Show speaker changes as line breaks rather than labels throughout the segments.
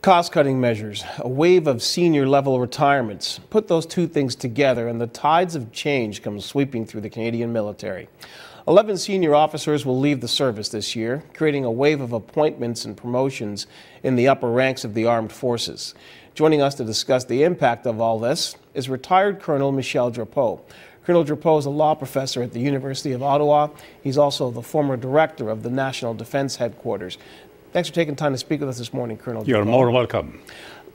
Cost-cutting measures, a wave of senior-level retirements. Put those two things together and the tides of change come sweeping through the Canadian military. 11 senior officers will leave the service this year, creating a wave of appointments and promotions in the upper ranks of the armed forces. Joining us to discuss the impact of all this is retired Colonel Michel Drapeau. Colonel Drapeau is a law professor at the University of Ottawa. He's also the former director of the National Defence Headquarters. Thanks for taking time to speak with us this morning, Colonel Drapeau.
You're more welcome.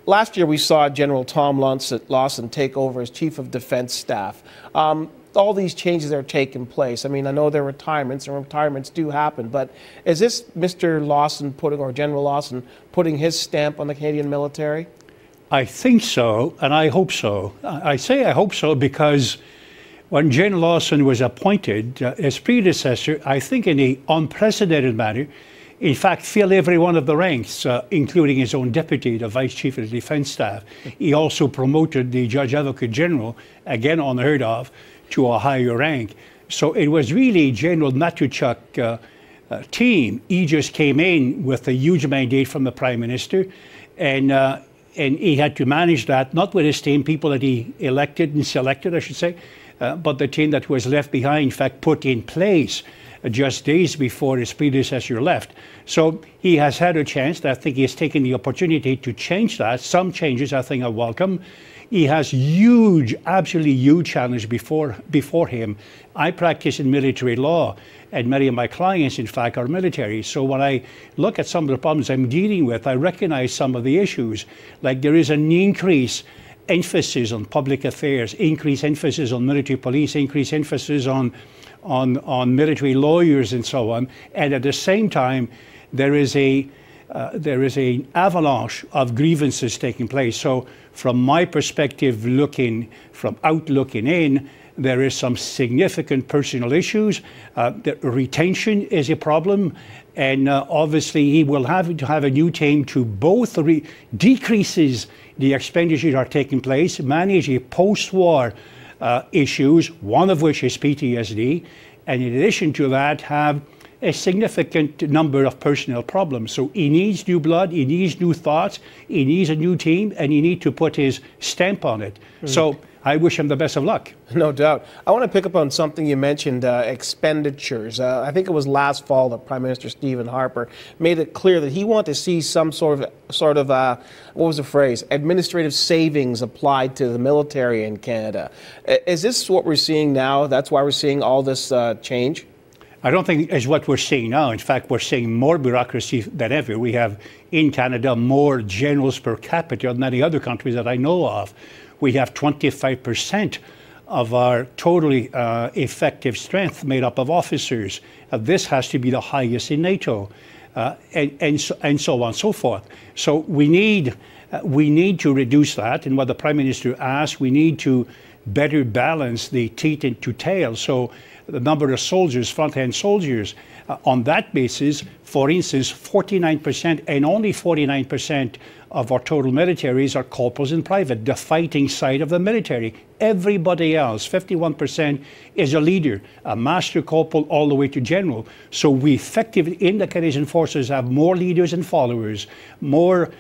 Last year, we saw General Tom Lawson take over as Chief of Defence Staff. All these changes are taking place. I mean, I know there are retirements, and retirements do happen, but is this Mr. Lawson or General Lawson putting his stamp on the Canadian military?
I think so, and I hope so. I say I hope so because when General Lawson was appointed, his predecessor, I think in an unprecedented manner, in fact, filled every one of the ranks, including his own deputy, the Vice Chief of the Defence Staff. He also promoted the Judge Advocate General, again unheard of, to a higher rank. So it was really General Matuchuk's team. He just came in with a huge mandate from the Prime Minister, and he had to manage that, not with his team, people that he elected and selected, I should say, but the team that was left behind, in fact, put in place just days before his predecessor left. So he has had a chance. I think he has taken the opportunity to change that. Some changes I think are welcome. He has huge, absolutely huge challenge before him. I practice in military law, and many of my clients, in fact, are military. So when I look at some of the problems I'm dealing with, I recognize some of the issues. Like there is an increase emphasis on public affairs, increased emphasis on military police, increased emphasis on military lawyers and so on, and at the same time there is an avalanche of grievances taking place. So from my perspective, looking in, there is some significant personal issues. The retention is a problem, and obviously he will have to have a new team to both decreases the expenditures that are taking place, manage a post-war issues, one of which is PTSD, and in addition to that, have a significant number of personnel problems. So he needs new blood, he needs new thoughts, he needs a new team, and he needs to put his stamp on it. So I wish him the best of luck. No doubt. I want to pick up on something you mentioned, expenditures. I think it was last fall that Prime Minister Stephen Harper made it clear that he wanted to see some sort of what was the phrase, administrative savings applied to the military in Canada. Is this what we're seeing now? That's why we're seeing all this change? I don't think it's what we're seeing now. In fact, we're seeing more bureaucracy than ever. We have in Canada more generals per capita than any other countries that I know of. We have 25% of our totally effective strength made up of officers. This has to be the highest in NATO, and so on and so forth. So we need to reduce that. And what the Prime Minister asked, we need to better balance the teeth into tail. So the number of soldiers, front-end soldiers, on that basis, for instance, 49% and only 49% of our total militaries are corporals and private, the fighting side of the military. Everybody else, 51%, is a leader, a master corporal all the way to general. So we effectively, in the Canadian Forces, have more leaders and followers, more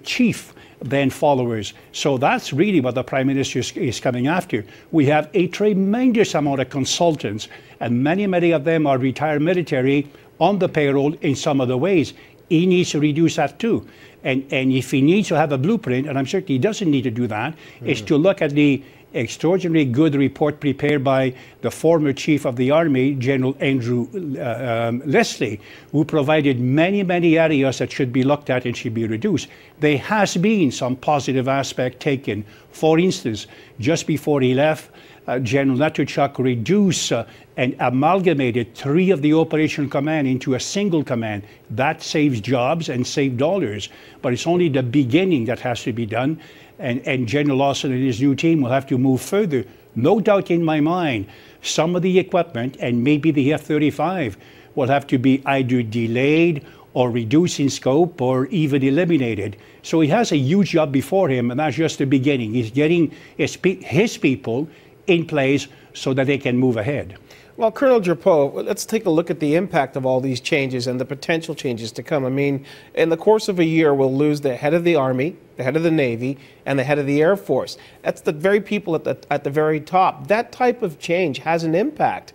chief than followers. So that's really what the Prime Minister is coming after. We have a tremendous amount of consultants, and many of them are retired military on the payroll in some other ways. He needs to reduce that too. And if he needs to have a blueprint, and I'm certain he doesn't need to do that, is to look at the extraordinarily good report prepared by the former Chief of the Army, General Andrew Leslie, who provided many areas that should be looked at and should be reduced. There has been some positive aspect taken. For instance, just before he left, General Matuchuk reduced and amalgamated 3 of the operational command into a single command. That saves jobs and saves dollars, but it's only the beginning that has to be done. And General Lawson and his new team will have to move further. No doubt in my mind, some of the equipment, and maybe the F-35, will have to be either delayed or reduced in scope or even eliminated. So he has a huge job before him, and that's just the beginning. He's getting his people in place so that they can move ahead.
Well, Colonel Drapeau, let's take a look at the impact of all these changes and the potential changes to come. I mean, in the course of a year, we'll lose the head of the Army, the head of the Navy, and the head of the Air Force. That's the very people at the very top. That type of change has an impact.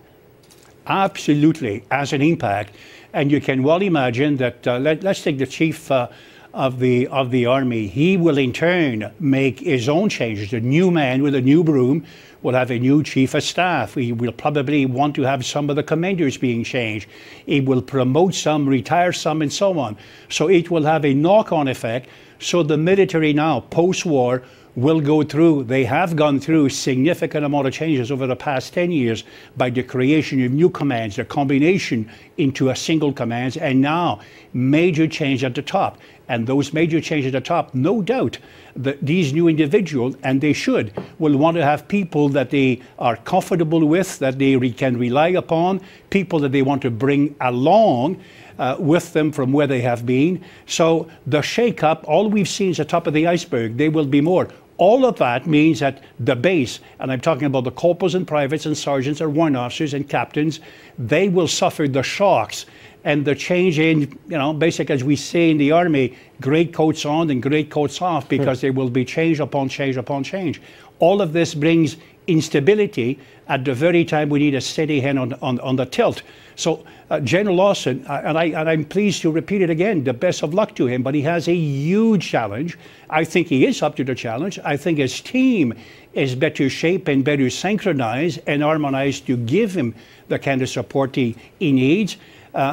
Absolutely has an impact. And you can well imagine that, let's take the chief of the Army. He will in turn make his own changes. The new man with a new broom will have a new chief of staff. He will probably want to have some of the commanders being changed. He will promote some, retire some, and so on. So it will have a knock-on effect. So the military now, post-war, will go through, they have gone through significant amount of changes over the past 10 years by the creation of new commands, the combination into a single command, and now major change at the top. And those major changes at the top, no doubt, that these new individuals, and they should, will want to have people that they are comfortable with, that they can rely upon, people that they want to bring along with them from where they have been. So the shake-up, all we've seen is the top of the iceberg. There will be more. All of that means that the base, and I'm talking about the corporals and privates and sergeants and warrant officers and captains, they will suffer the shocks and the change in, basic, as we say in the Army, great coats on and great coats off, because there will be change upon change upon change. All of this brings instability at the very time we need a steady hand on the tilt. So General Lawson, and I'm pleased to repeat it again, the best of luck to him, but he has a huge challenge. I think he is up to the challenge. I think his team is better shaped and better synchronized and harmonized to give him the kind of support he needs.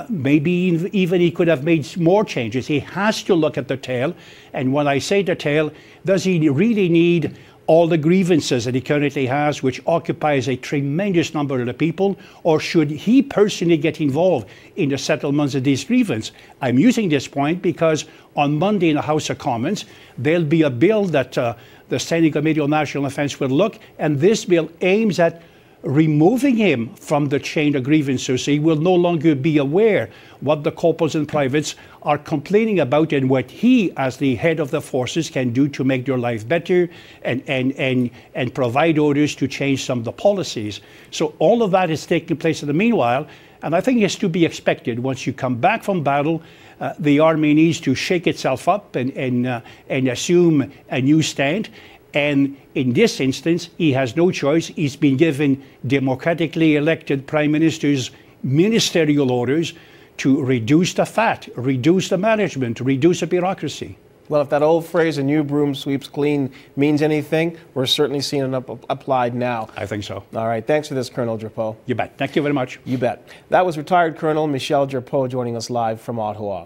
Maybe even he could have made more changes. He has to look at the tail. And when I say the tail, does he really need all the grievances that he currently has, which occupies a tremendous number of the people, or should he personally get involved in the settlements of these grievances? I'm using this point because on Monday in the House of Commons, there'll be a bill that the Standing Committee on National Defence will look, and this bill aims at removing him from the chain of grievances, so he will no longer be aware what the corporals and privates are complaining about and what he, as the head of the forces, can do to make their life better and provide orders to change some of the policies. So all of that is taking place in the meanwhile, and I think it's to be expected. Once you come back from battle, the Army needs to shake itself up and assume a new stand. And in this instance, he has no choice. He's been given democratically elected prime minister's ministerial orders to reduce the fat, reduce the management, reduce the bureaucracy.
Well, if that old phrase, a new broom sweeps clean, means anything, we're certainly seeing it applied now.
I think so.
All right. Thanks for this, Colonel Drapeau.
You bet. Thank you very much.
You bet. That was retired Colonel Michel Drapeau joining us live from Ottawa.